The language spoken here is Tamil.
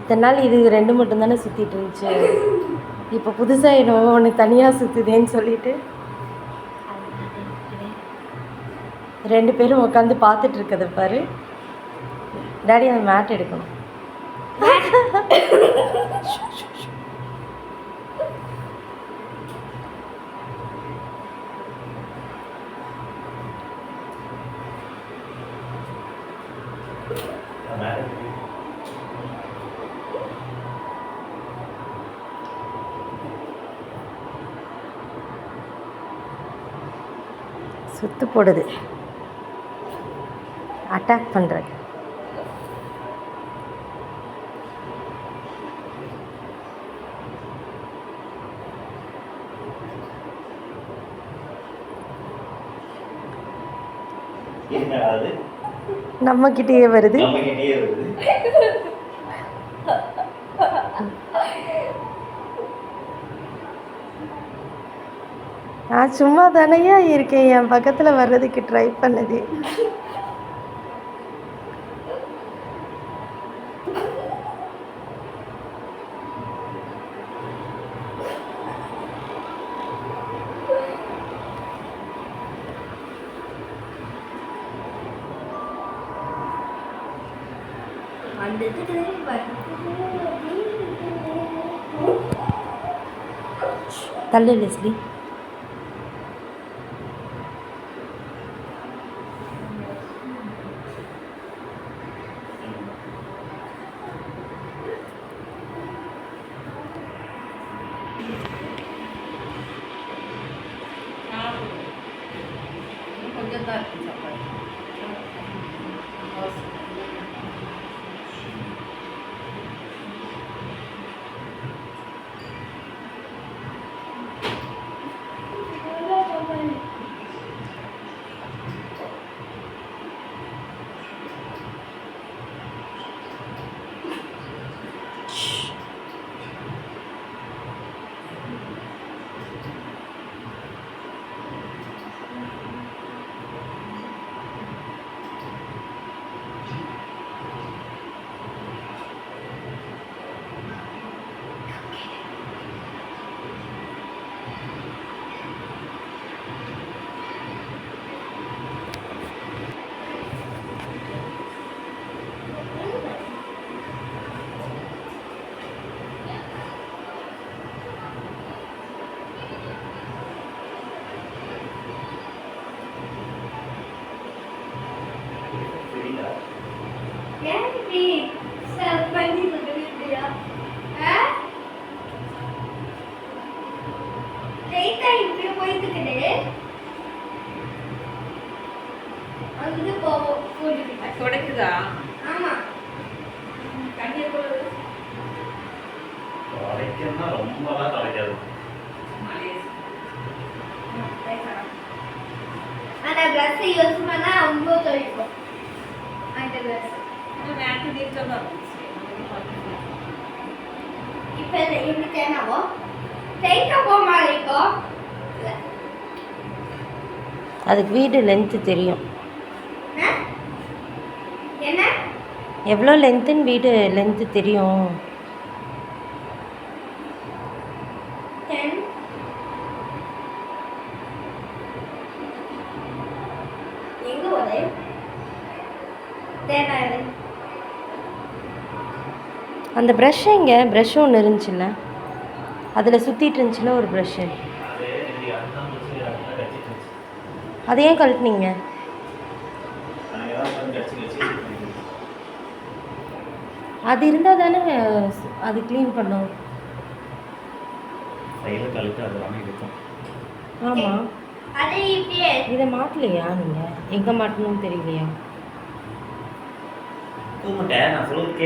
இத்தனை நாள் இது 2 மட்டும் தானே சுற்றிட்டு இருந்துச்சு. இப்போ புதுசாக என்னவோ ஒன்று தனியாக சுற்றுதேன்னு சொல்லிட்டு 2 பேரும் உட்காந்து பார்த்துட்டு இருக்கதை பாரு. டாடி அந்த மேட் எடுக்கணும். சுத்து போடுது, அட்டாக் பண்ணுறது. நம்மக்கிட்டேயே வருது. நான் சும்மா தானையா இருக்கேன், என் பக்கத்தில் வர்றதுக்கு ட்ரை பண்ணுது. தள்ளு லெஸ்லி. கொஞ்சம் தான் இருக்கு சாப்பாடு. தொடக்குதா? ஆமா. தொடக்கன்னா ரொம்பலாம் தொடக்காது. அந்த கிளாஸ் யூஸ் பண்ணா ரொம்ப தொலைக்கும். அந்த கிளாஸ் மேட்டு நீட்டமா இப்போ இந்த தேனாவோ டைட்டா போமாலிக்கோ. அதுக்கு வீடு லென்த்து தெரியும். என்ன எவ்வளோ லென்த்துன்னு வீடு லென்த்து தெரியும். 10 எங்க வரே தேனா. அந்த ப்ரஷ் எங்கே? ப்ரஷ் ஒன்று இருந்துச்சுல்ல, அதில் சுற்றிட்டு இருந்துச்சுல ஒரு ப்ரஷ்ஷு. அதை ஏன் கழட்டினீங்க? அது இருந்தால் தானே அது க்ளீன் பண்ணும். ஆமாம், அது இப்படியே இதை மாட்டலையா நீங்கள்? எங்கே மாட்டணும்னு தெரியலையா? நான் சொல்லுறது